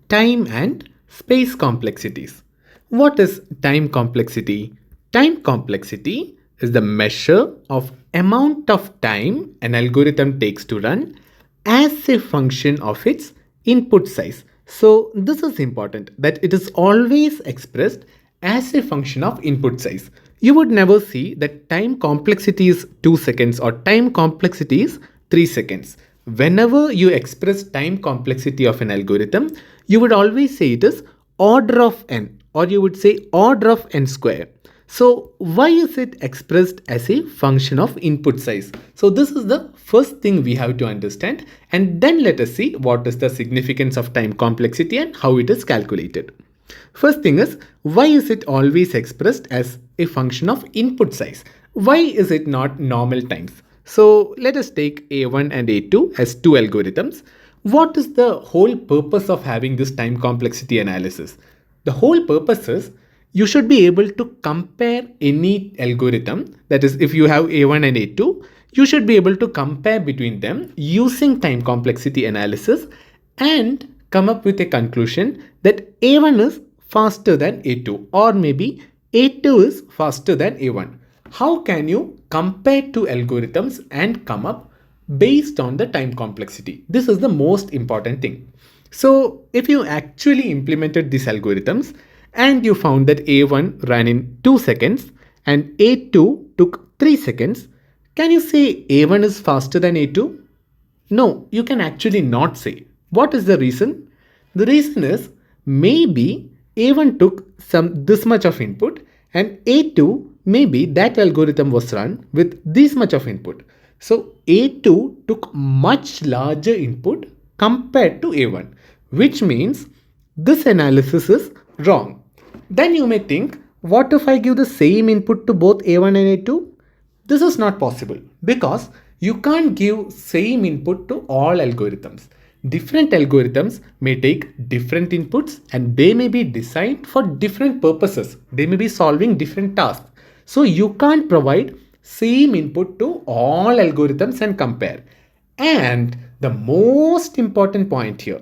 time and space complexities. What is time complexity? Time complexity is the measure of amount of time an algorithm takes to run as a function of its input size. So this is important that it is always expressed as a function of input size. You would never see that time complexity is 2 seconds or time complexity is 3 seconds. Whenever you express time complexity of an algorithm, you would always say it is order of n, or you would say order of n square. So why is it expressed as a function of input size? So this is the first thing we have to understand, and then let us see what is the significance of time complexity and how it is calculated. First thing is, why is it always expressed as a function of input size? Why is it not normal times? So let us take A1 and A2 as two algorithms. What is the whole purpose of having this time complexity analysis? The whole purpose is you should be able to compare any algorithm. That is, if you have A1 and A2, you should be able to compare between them using time complexity analysis and come up with a conclusion that A1 is faster than A2, or maybe A2 is faster than A1. How can you compare two algorithms and come up based on the time complexity? This is the most important thing. So if you actually implemented these algorithms and you found that A1 ran in 2 seconds and A2 took 3 seconds, can you say A1 is faster than A2? No, you can actually not say. What is the reason? The reason is maybe A1 took this much of input and A2, maybe that algorithm was run with this much of input. So A2 took much larger input compared to A1, which means this analysis is wrong. Then you may think, what if I give the same input to both A1 and A2? This is not possible because you can't give same input to all algorithms. Different algorithms may take different inputs and they may be designed for different purposes. They may be solving different tasks. So you can't provide same input to all algorithms and compare. And the most important point here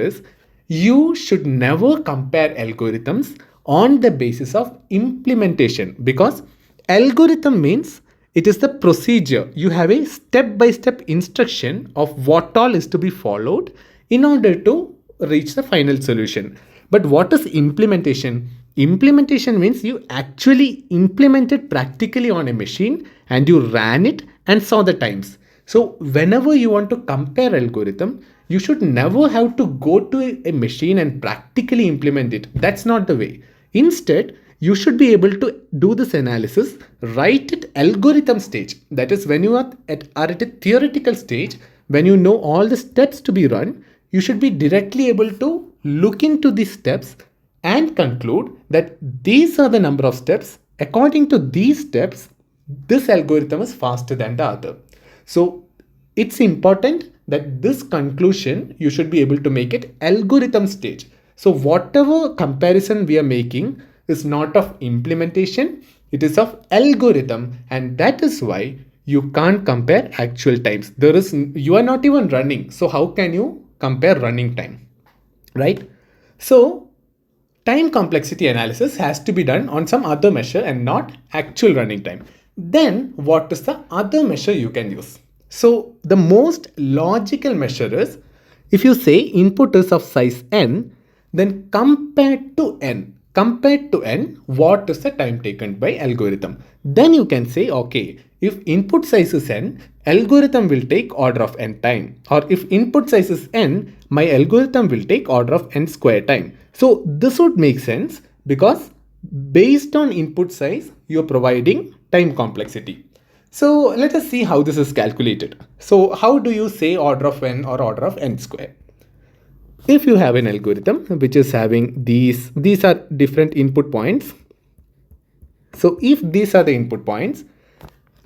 is you should never compare algorithms on the basis of implementation, because algorithm means it is the procedure. You have a step-by-step instruction of what all is to be followed in order to reach the final solution. But what is implementation? Implementation means you actually implemented practically on a machine and you ran it and saw the times. So whenever you want to compare algorithm, you should never have to go to a machine and practically implement it. That's not the way. Instead, you should be able to do this analysis right at algorithm stage. That is, when you are at a theoretical stage, when you know all the steps to be run, you should be directly able to look into these steps and conclude that these are the number of steps. According to these steps, this algorithm is faster than the other. So it's important that this conclusion you should be able to make it algorithm stage. So whatever comparison we are making is not of implementation, it is of algorithm, and that is why you can't compare actual times. You are not even running, so how can you compare running time, right? So time complexity analysis has to be done on some other measure and not actual running time. Then what is the other measure you can use? So the most logical measure is, if you say input is of size n, then compared to n, what is the time taken by algorithm? Then you can say, okay, if input size is n, algorithm will take order of n time. Or if input size is n, my algorithm will take order of n square time. So this would make sense because based on input size, you're providing time complexity. So let us see how this is calculated. So how do you say order of n or order of n square? If you have an algorithm which is having these are different input points. So if these are the input points,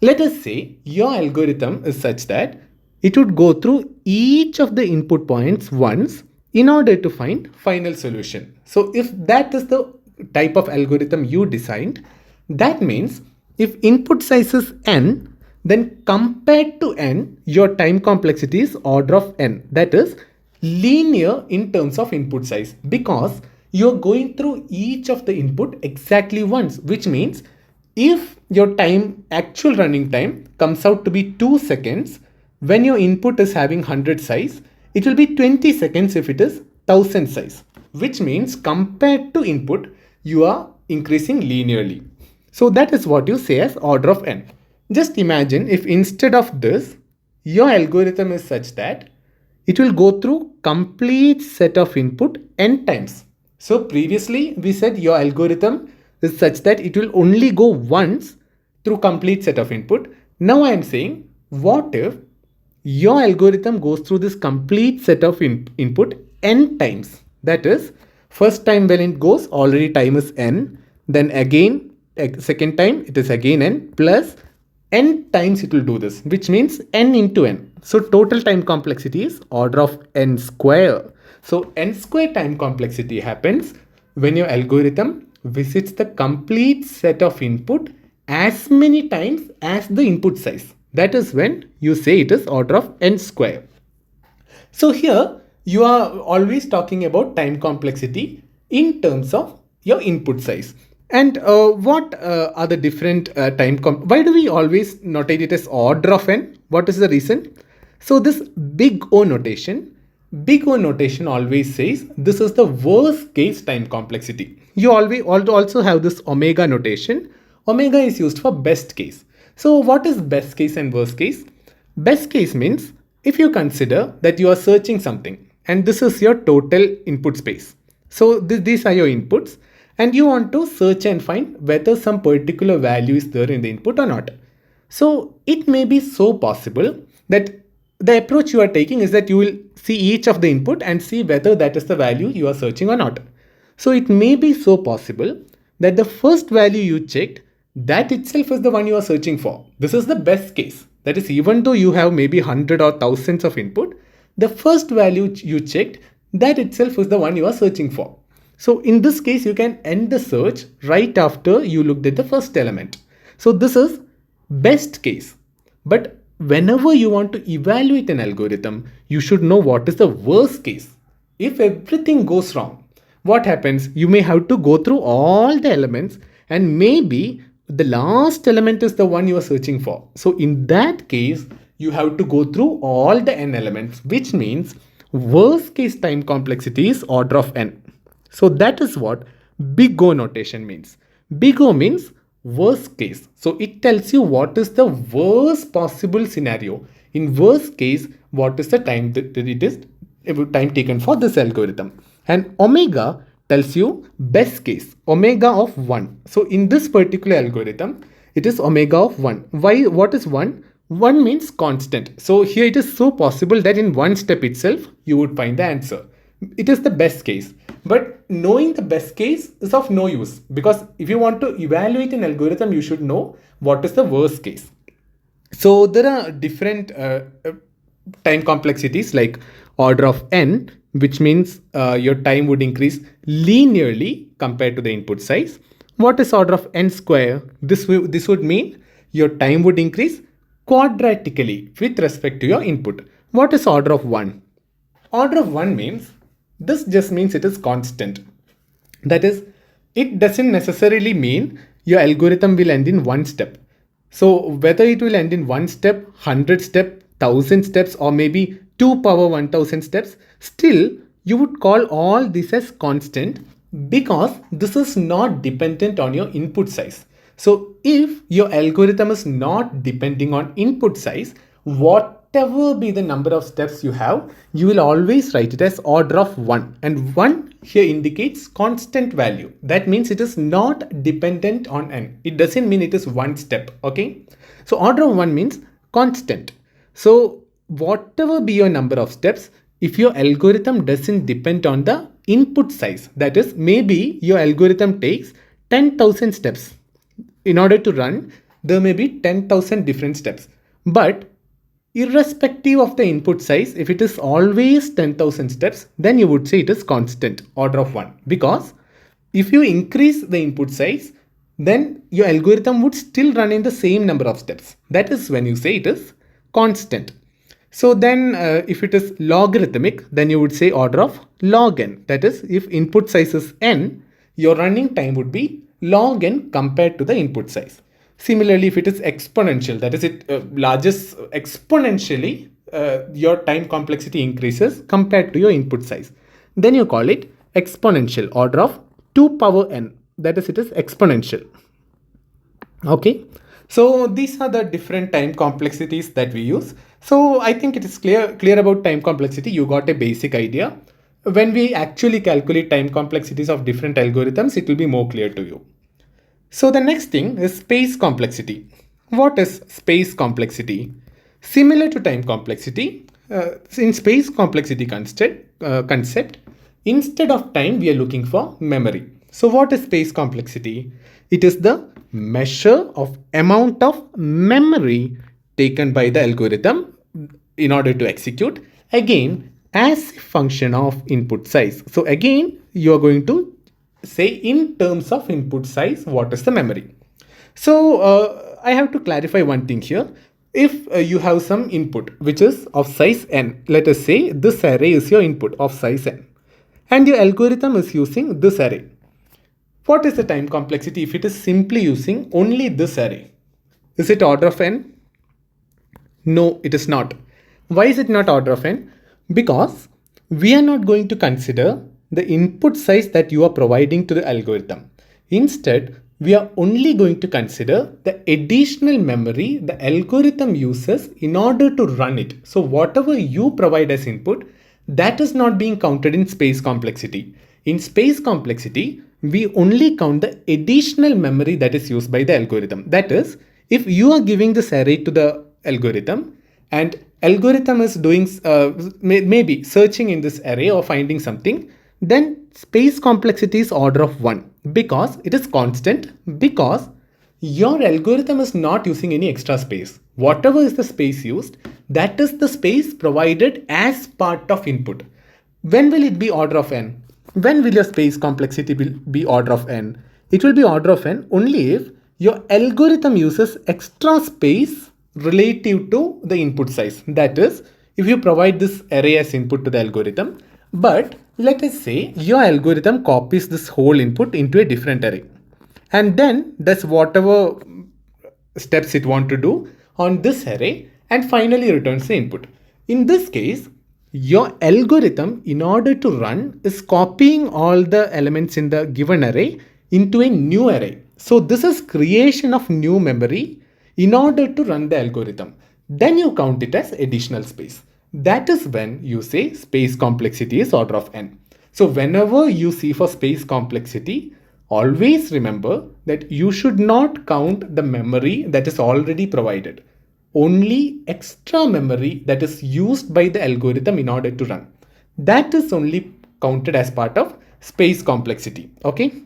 let us say your algorithm is such that it would go through each of the input points once in order to find final solution. So if that is the type of algorithm you designed, that means if input size is n, then compared to n, your time complexity is order of n. That is, linear in terms of input size because you're going through each of the input exactly once, which means if your actual running time comes out to be 2 seconds, when your input is having 100 size, it will be 20 seconds if it is 1000 size, which means compared to input, you are increasing linearly. So that is what you say as order of n. Just imagine if instead of this, your algorithm is such that it will go through complete set of input n times. So previously we said your algorithm is such that it will only go once through complete set of input. Now I am saying, what if your algorithm goes through this complete set of input n times? That is, first time when it goes, already time is n, then again second time it is again n, plus n times it will do this, which means n into n. So total time complexity is order of n square. So n square time complexity happens when your algorithm visits the complete set of input as many times as the input size. That is when you say it is order of n square. So here you are always talking about time complexity in terms of your input size. And what are the different why do we always notate it as order of n? What is the reason? So this big O notation always says this is the worst case time complexity. You always also have this omega notation. Omega is used for best case. So what is best case and worst case? Best case means if you consider that you are searching something and this is your total input space. So these are your inputs and you want to search and find whether some particular value is there in the input or not. So it may be so possible that the approach you are taking is that you will see each of the input and see whether that is the value you are searching or not. So it may be so possible that the first value you checked, that itself is the one you are searching for. This is the best case. That is, even though you have maybe 100 or thousands of input, the first value you checked, that itself is the one you are searching for. So in this case, you can end the search right after you looked at the first element. So this is best case. But whenever you want to evaluate an algorithm, you should know what is the worst case. If everything goes wrong, what happens? You may have to go through all the elements and maybe the last element is the one you are searching for. So in that case, you have to go through all the n elements, which means worst case time complexity is order of n. So that is what big O notation means. Big O means worst case. So it tells you what is the worst possible scenario. In worst case, what is the time that it is time taken for this algorithm. And omega tells you best case, omega of 1. So in this particular algorithm, it is omega of 1. Why? What is 1? 1 means constant. So here it is so possible that in one step itself, you would find the answer. It is the best case. But knowing the best case is of no use because if you want to evaluate an algorithm, you should know what is the worst case. So there are different time complexities like order of n, which means your time would increase linearly compared to the input size. What is order of n square? This would mean your time would increase quadratically with respect to your input. What is order of 1? Order of 1 means, this just means it is constant. That is, it doesn't necessarily mean your algorithm will end in one step. So whether it will end in one step, 100 step, 1000 steps, or maybe 2 power 1000 steps, still you would call all this as constant because this is not dependent on your input size. So if your algorithm is not depending on input size, whatever be the number of steps you have, you will always write it as order of 1. And 1 here indicates constant value. That means it is not dependent on n. It doesn't mean it is one step. Okay. So order of 1 means constant. So whatever be your number of steps, if your algorithm doesn't depend on the input size, that is, maybe your algorithm takes 10,000 steps. In order to run, there may be 10,000 different steps. But irrespective of the input size, if it is always 10,000 steps, then you would say it is constant, order of 1. Because if you increase the input size, then your algorithm would still run in the same number of steps. That is when you say it is constant. So then if it is logarithmic, then you would say order of log n. That is, if input size is n, your running time would be log n compared to the input size. Similarly, if it is exponential, that is, it largest exponentially, your time complexity increases compared to your input size. Then you call it exponential, order of 2 power n. That is, it is exponential. Okay, so these are the different time complexities that we use. So I think it is clear about time complexity. You got a basic idea. When we actually calculate time complexities of different algorithms, it will be more clear to you. So the next thing is space complexity. What is space complexity? Similar to time complexity, in space complexity concept, instead of time, we are looking for memory. So what is space complexity? It is the measure of amount of memory taken by the algorithm in order to execute, again, as a function of input size. So again, you are going to say in terms of input size, what is the memory? So I have to clarify one thing here. If you have some input which is of size n, let us say this array is your input of size n, and your algorithm is using this array. What is the time complexity if it is simply using only this array? Is it order of n? No, it is not. Why is it not order of n? Because we are not going to consider the input size that you are providing to the algorithm. Instead, we are only going to consider the additional memory the algorithm uses in order to run it. So whatever you provide as input, that is not being counted in space complexity. In space complexity, we only count the additional memory that is used by the algorithm. That is, if you are giving this array to the algorithm and algorithm is doing maybe searching in this array or finding something, then space complexity is order of 1 because it is constant, because your algorithm is not using any extra space. Whatever is the space used, that is the space provided as part of input. When will it be order of n? When will your space complexity be order of n? It will be order of n only if your algorithm uses extra space relative to the input size. That is, if you provide this array as input to the algorithm, but let us say your algorithm copies this whole input into a different array and then does whatever steps it want to do on this array and finally returns the input. In this case, your algorithm, in order to run, is copying all the elements in the given array into a new array. So this is creation of new memory in order to run the algorithm. Then you count it as additional space. That is when you say space complexity is order of n. So whenever you see for space complexity, always remember that you should not count the memory that is already provided. Only extra memory that is used by the algorithm in order to run. That is only counted as part of space complexity. Okay.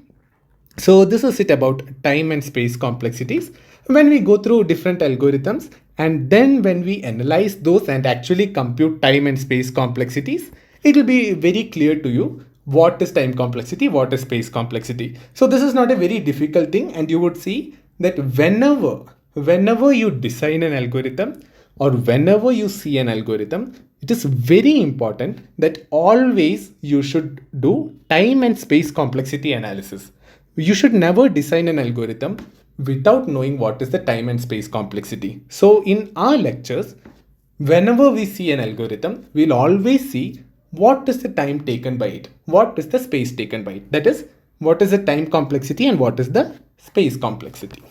So this is it about time and space complexities. When we go through different algorithms and then when we analyze those and actually compute time and space complexities, it will be very clear to you what is time complexity, what is space complexity. So this is not a very difficult thing, and you would see that whenever you design an algorithm or whenever you see an algorithm, it is very important that always you should do time and space complexity analysis. You should never design an algorithm without knowing what is the time and space complexity. So in our lectures, whenever we see an algorithm, we'll always see what is the time taken by it, what is the space taken by it. That is, what is the time complexity and what is the space complexity.